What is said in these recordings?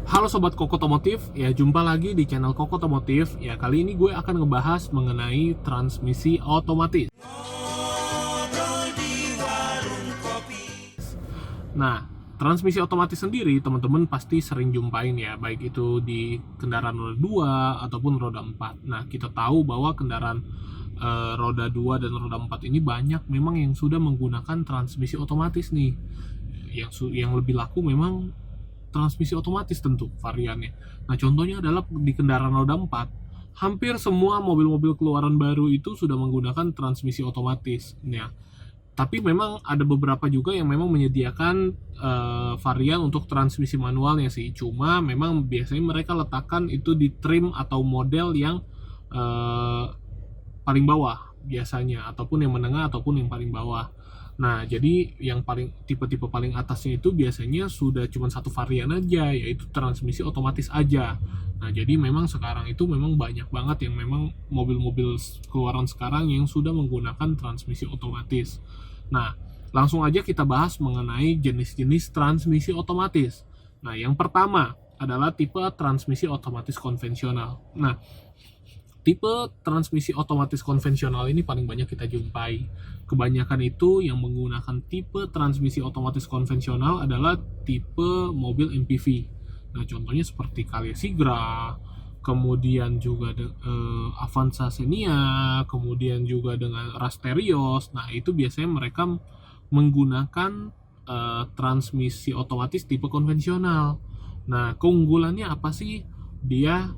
Halo Sobat Kokotomotif, ya jumpa lagi di channel Kokotomotif. Ya kali ini gue akan ngebahas mengenai transmisi otomatis. Nah, transmisi otomatis sendiri teman-teman pasti sering jumpain ya, baik itu di kendaraan roda 2 ataupun roda 4. Nah, kita tahu bahwa kendaraan roda 2 dan roda 4 ini banyak memang yang sudah menggunakan transmisi otomatis nih. Yang lebih laku memang transmisi otomatis tentu variannya. Nah, contohnya adalah di kendaraan roda 4, hampir semua mobil-mobil keluaran baru itu sudah menggunakan transmisi otomatis. Nah, tapi memang ada beberapa juga yang memang menyediakan varian untuk transmisi manualnya sih. Cuma memang biasanya mereka letakkan itu di trim atau model yang paling bawah biasanya, ataupun yang menengah ataupun yang paling bawah. Nah, jadi yang paling tipe-tipe paling atasnya itu biasanya sudah cuma satu varian aja, yaitu transmisi otomatis aja. Nah, jadi memang sekarang itu memang banyak banget yang memang mobil-mobil keluaran sekarang yang sudah menggunakan transmisi otomatis. Nah, langsung aja kita bahas mengenai jenis-jenis transmisi otomatis. Nah, yang pertama adalah tipe transmisi otomatis konvensional. Nah, tipe transmisi otomatis konvensional ini paling banyak kita jumpai. Kebanyakan itu yang menggunakan tipe transmisi otomatis konvensional adalah tipe mobil MPV. Nah, contohnya seperti Calya Sigra, kemudian juga Avanza Xenia, kemudian juga dengan Rasterios. Nah, itu biasanya mereka menggunakan transmisi otomatis tipe konvensional. Nah, keunggulannya apa sih? Dia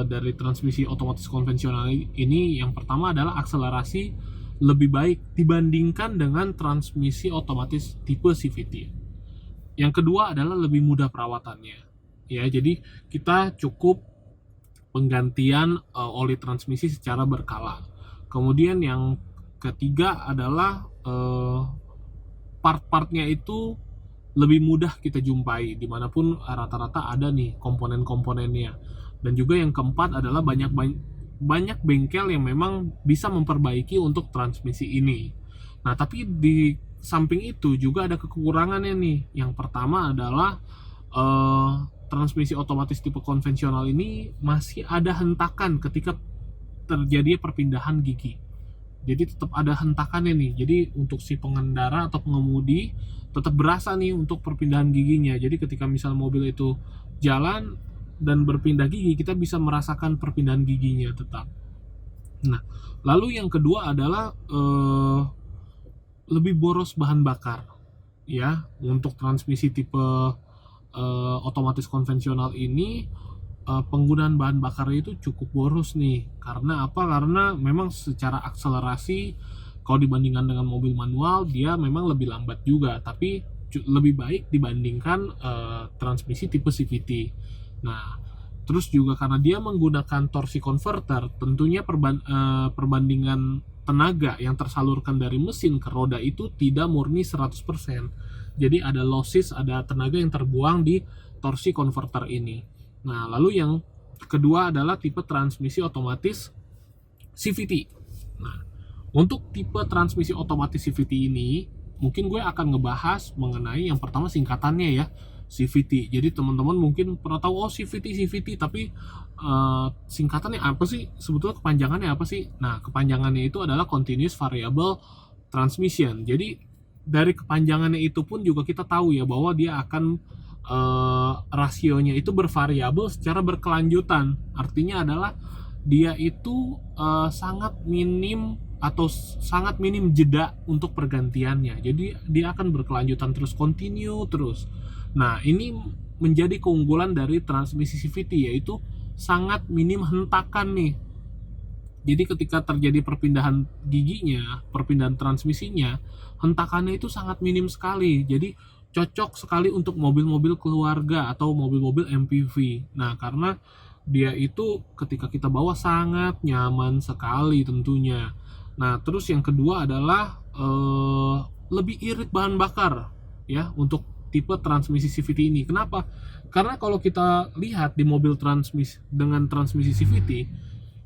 dari transmisi otomatis konvensional ini, yang pertama adalah akselerasi lebih baik dibandingkan dengan transmisi otomatis tipe CVT. Yang kedua adalah lebih mudah perawatannya. Ya, jadi kita cukup penggantian oli transmisi secara berkala. Kemudian yang ketiga adalah part-partnya itu lebih mudah kita jumpai dimanapun rata-rata ada nih komponen-komponennya. Dan juga yang keempat adalah banyak bengkel yang memang bisa memperbaiki untuk transmisi ini. Nah, tapi di samping itu juga ada kekurangannya nih. Yang pertama adalah transmisi otomatis tipe konvensional ini masih ada hentakan ketika terjadi perpindahan gigi. Jadi tetap ada hentakannya nih. Jadi untuk si pengendara atau pengemudi tetap berasa nih untuk perpindahan giginya. Jadi ketika misal mobil itu jalan dan berpindah gigi, kita bisa merasakan perpindahan giginya tetap. Nah, lalu yang kedua adalah lebih boros bahan bakar. Ya, untuk transmisi tipe otomatis konvensional ini penggunaan bahan bakarnya itu cukup boros nih. Karena apa? Karena memang secara akselerasi kalau dibandingkan dengan mobil manual dia memang lebih lambat juga, tapi lebih baik dibandingkan transmisi tipe CVT. Nah, terus juga karena dia menggunakan torsi converter, tentunya perbandingan tenaga yang tersalurkan dari mesin ke roda itu tidak murni 100%. Jadi ada losses, ada tenaga yang terbuang di torsi converter ini. Nah, lalu yang kedua adalah tipe transmisi otomatis CVT. Nah, untuk tipe transmisi otomatis CVT ini, mungkin gue akan ngebahas mengenai yang pertama singkatannya ya, CVT. Jadi teman-teman mungkin pernah tahu CVT, tapi singkatannya apa sih? Sebetulnya kepanjangannya apa sih? Nah, kepanjangannya itu adalah Continuous Variable Transmission. Jadi dari kepanjangannya itu pun juga kita tahu ya bahwa dia akan rasionya itu bervariabel secara berkelanjutan. Artinya adalah dia itu sangat minim atau sangat minim jeda untuk pergantiannya. Jadi dia akan berkelanjutan terus, continue terus. Nah, ini menjadi keunggulan dari transmisi CVT, yaitu sangat minim hentakan nih. Jadi ketika terjadi perpindahan giginya, perpindahan transmisinya, hentakannya itu sangat minim sekali. Jadi cocok sekali untuk mobil-mobil keluarga atau mobil-mobil MPV. Nah, karena dia itu ketika kita bawa sangat nyaman sekali tentunya. Nah, terus yang kedua adalah lebih irit bahan bakar ya untuk tipe transmisi CVT ini. Kenapa? Karena kalau kita lihat di mobil transmisi dengan transmisi CVT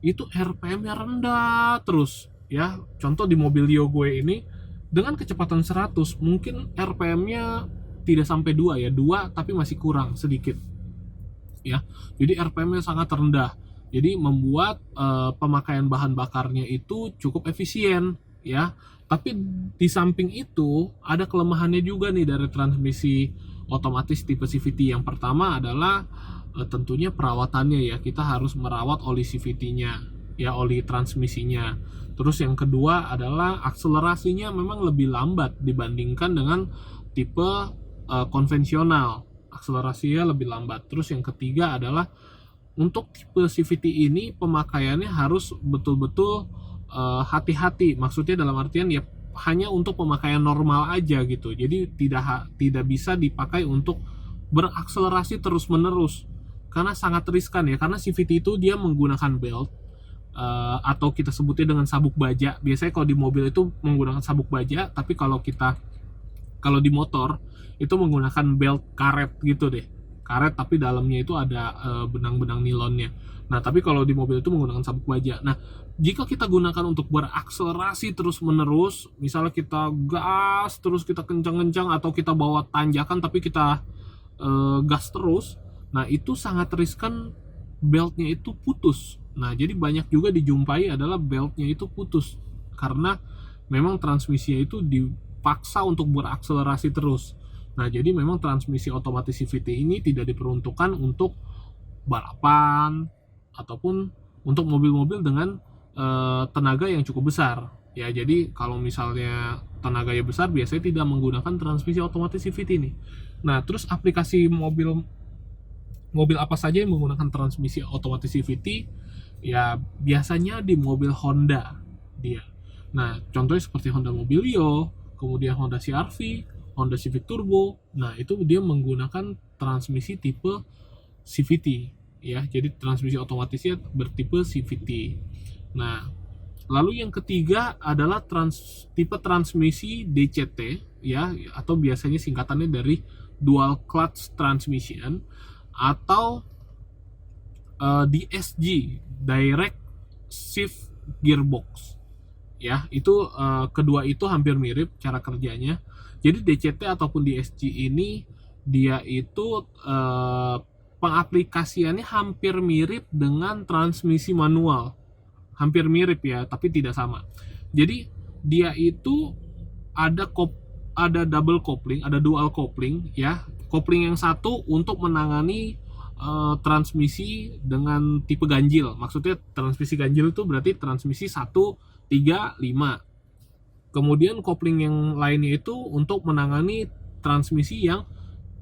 itu RPM-nya rendah terus ya. Contoh di mobil Lio gue ini dengan kecepatan 100 mungkin RPM-nya tidak sampai 2 ya, 2 tapi masih kurang sedikit. ya. Jadi RPM-nya sangat rendah. Jadi membuat pemakaian bahan bakarnya itu cukup efisien, ya. Tapi di samping itu ada kelemahannya juga nih dari transmisi otomatis tipe CVT. Yang pertama adalah tentunya perawatannya ya. Kita harus merawat oli CVT-nya, ya, oli transmisinya. Terus yang kedua adalah akselerasinya memang lebih lambat dibandingkan dengan tipe konvensional. Akselerasinya lebih lambat. Terus yang ketiga adalah untuk tipe CVT ini pemakaiannya harus betul-betul hati-hati. Maksudnya dalam artian ya hanya untuk pemakaian normal aja gitu. Jadi tidak bisa dipakai untuk berakselerasi terus-menerus karena sangat riskan ya. Karena CVT itu dia menggunakan belt atau kita sebutnya dengan sabuk baja. Biasanya kalau di mobil itu menggunakan sabuk baja, tapi kalau di motor itu menggunakan belt karet gitu deh. Karet tapi dalamnya itu ada benang-benang nilonnya. Nah, tapi kalau di mobil itu menggunakan sabuk baja. Nah, jika kita gunakan untuk berakselerasi terus-menerus, misalnya kita gas terus, kita kencang-kencang, atau kita bawa tanjakan tapi kita gas terus, nah itu sangat riskan beltnya itu putus. Nah, jadi banyak juga dijumpai adalah beltnya itu putus karena memang transmisinya itu dipaksa untuk berakselerasi terus. Nah, jadi memang transmisi otomatis CVT ini tidak diperuntukkan untuk balapan ataupun untuk mobil-mobil dengan tenaga yang cukup besar. Ya, jadi kalau misalnya tenaganya besar biasanya tidak menggunakan transmisi otomatis CVT ini. Nah, terus aplikasi mobil apa saja yang menggunakan transmisi otomatis CVT? Ya, biasanya di mobil Honda dia. Nah, contohnya seperti Honda Mobilio, kemudian Honda CR-V, Honda Civic Turbo. Nah, itu dia menggunakan transmisi tipe CVT ya. Jadi transmisi otomatisnya bertipe CVT. Nah, lalu yang ketiga adalah tipe transmisi DCT ya, atau biasanya singkatannya dari dual clutch transmission atau DSG, direct shift gearbox. Ya, itu kedua itu hampir mirip cara kerjanya. Jadi DCT ataupun DSG ini dia itu pengaplikasiannya hampir mirip dengan transmisi manual. Hampir mirip ya, tapi tidak sama. Jadi dia itu ada double coupling, ada dual coupling ya. Coupling yang satu untuk menangani transmisi dengan tipe ganjil. Maksudnya transmisi ganjil itu berarti transmisi 1, 3, 5. Kemudian kopling yang lainnya itu untuk menangani transmisi yang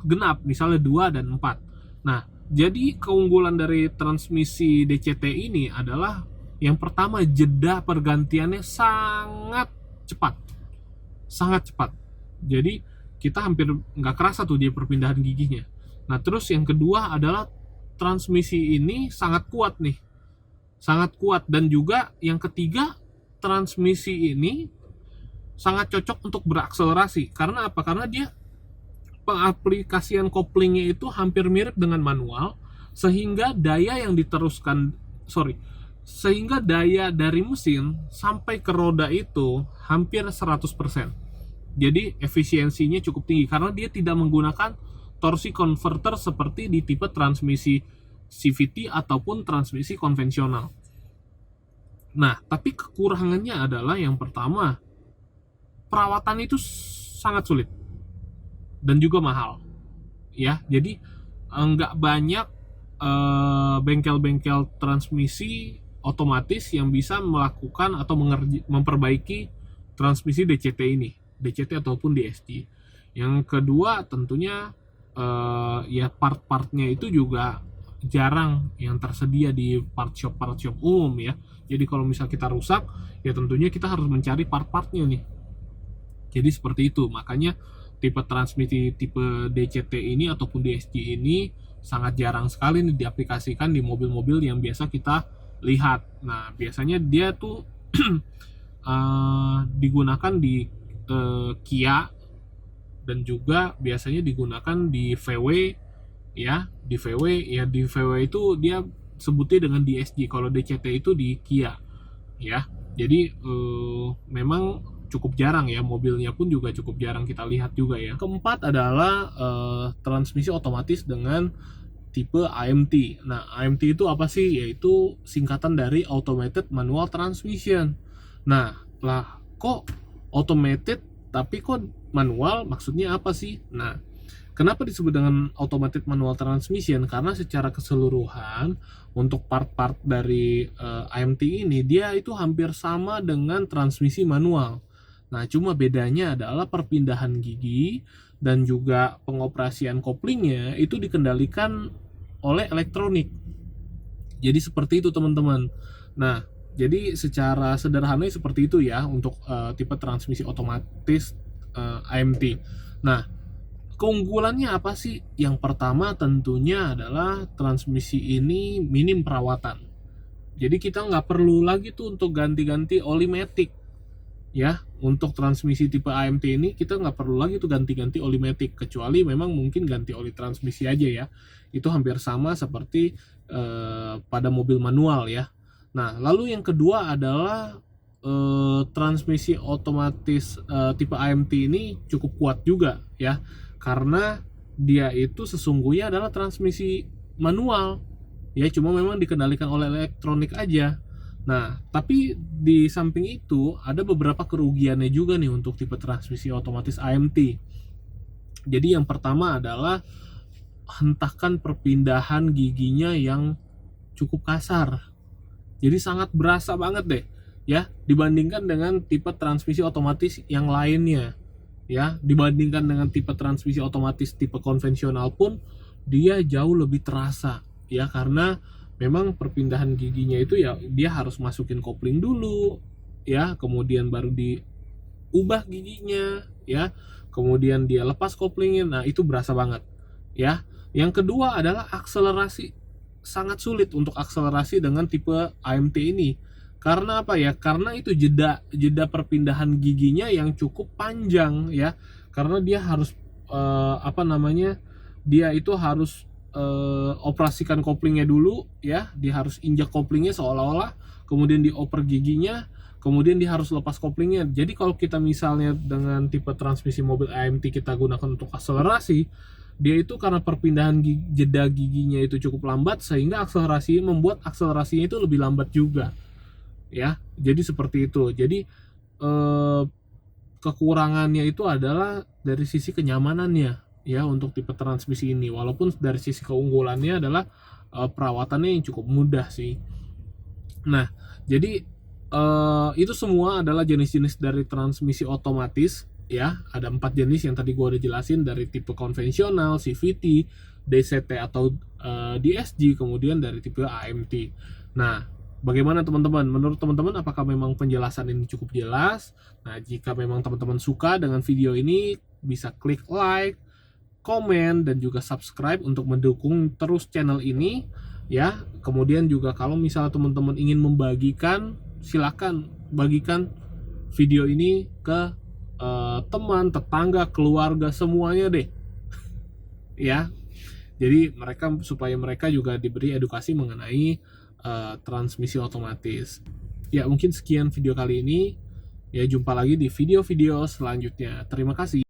genap, misalnya 2 dan 4. Nah, jadi keunggulan dari transmisi DCT ini adalah yang pertama, jeda pergantiannya sangat cepat. Sangat cepat. Jadi kita hampir nggak kerasa tuh dia perpindahan giginya. Nah, terus yang kedua adalah transmisi ini sangat kuat nih. Sangat kuat. Dan juga yang ketiga, transmisi ini sangat cocok untuk berakselerasi. Karena apa? Karena dia pengaplikasian koplingnya itu hampir mirip dengan manual, sehingga daya dari mesin sampai ke roda itu hampir 100%. Jadi efisiensinya cukup tinggi karena dia tidak menggunakan torsi converter seperti di tipe transmisi CVT ataupun transmisi konvensional. Nah, tapi kekurangannya adalah yang pertama, perawatan itu sangat sulit dan juga mahal. Ya, jadi nggak banyak bengkel-bengkel transmisi otomatis yang bisa melakukan atau memperbaiki transmisi DCT ataupun DSG. Yang kedua tentunya ya part-partnya itu juga jarang yang tersedia di part shop umum ya. Jadi kalau misal kita rusak, ya tentunya kita harus mencari part-partnya nih. Jadi seperti itu, makanya tipe transmisi tipe DCT ini ataupun DSG ini sangat jarang sekali nih diaplikasikan di mobil-mobil yang biasa kita lihat. Nah, biasanya dia tuh digunakan di Kia dan juga biasanya digunakan di VW ya. Di VW itu dia sebutnya dengan DSG, kalau DCT itu di Kia ya. Jadi memang cukup jarang ya, mobilnya pun juga cukup jarang kita lihat juga ya. Keempat adalah transmisi otomatis dengan tipe AMT. Nah, AMT itu apa sih? Yaitu singkatan dari Automated Manual Transmission. Nah, lah kok automated tapi kok manual, maksudnya apa sih? Nah, kenapa disebut dengan Automated Manual Transmission? Karena secara keseluruhan untuk part-part dari AMT ini dia itu hampir sama dengan transmisi manual. Nah, cuma bedanya adalah perpindahan gigi dan juga pengoperasian koplingnya itu dikendalikan oleh elektronik. Jadi seperti itu teman-teman. Nah, jadi secara sederhana seperti itu ya untuk tipe transmisi otomatis AMT. Nah, keunggulannya apa sih? Yang pertama tentunya adalah transmisi ini minim perawatan. Jadi kita nggak perlu lagi tuh untuk ganti-ganti oli matic. Ya, untuk transmisi tipe AMT ini kita nggak perlu lagi tuh ganti-ganti oli matic, kecuali memang mungkin ganti oli transmisi aja ya. Itu hampir sama seperti pada mobil manual ya. Nah, lalu yang kedua adalah transmisi otomatis tipe AMT ini cukup kuat juga ya, karena dia itu sesungguhnya adalah transmisi manual ya, cuma memang dikendalikan oleh elektronik aja. Nah, tapi di samping itu ada beberapa kerugiannya juga nih untuk tipe transmisi otomatis AMT. Jadi yang pertama adalah hentakan perpindahan giginya yang cukup kasar. Jadi sangat berasa banget deh ya dibandingkan dengan tipe transmisi otomatis yang lainnya. Ya, dibandingkan dengan tipe transmisi otomatis tipe konvensional pun dia jauh lebih terasa ya, karena memang perpindahan giginya itu ya dia harus masukin kopling dulu ya, kemudian baru diubah giginya ya, kemudian dia lepas koplingnya. Nah, itu berasa banget ya. Yang kedua adalah akselerasi. Sangat sulit untuk akselerasi dengan tipe AMT ini. Karena apa ya? Karena itu jeda perpindahan giginya yang cukup panjang ya. Karena dia harus dia itu harus operasikan koplingnya dulu ya, dia harus injak koplingnya seolah-olah, kemudian dioper giginya, kemudian dia harus lepas koplingnya. Jadi kalau kita misalnya dengan tipe transmisi mobil AMT kita gunakan untuk akselerasi, dia itu karena perpindahan jeda giginya itu cukup lambat, sehingga membuat akselerasinya itu lebih lambat juga ya. Jadi seperti itu. Jadi kekurangannya itu adalah dari sisi kenyamanannya ya untuk tipe transmisi ini, walaupun dari sisi keunggulannya adalah perawatannya yang cukup mudah sih. Nah, jadi itu semua adalah jenis-jenis dari transmisi otomatis ya. Ada 4 jenis yang tadi gue udah jelasin, dari tipe konvensional, CVT, DCT atau DSG, kemudian dari tipe AMT. Nah, bagaimana teman-teman? Menurut teman-teman apakah memang penjelasan ini cukup jelas? Nah, jika memang teman-teman suka dengan video ini, bisa klik like, komen, dan juga subscribe untuk mendukung terus channel ini ya. Kemudian juga kalau misalnya teman-teman ingin membagikan, silakan bagikan video ini ke teman, tetangga, keluarga, semuanya deh ya. Jadi supaya mereka juga diberi edukasi mengenai transmisi otomatis. Ya, mungkin sekian video kali ini ya, jumpa lagi di video-video selanjutnya. Terima kasih.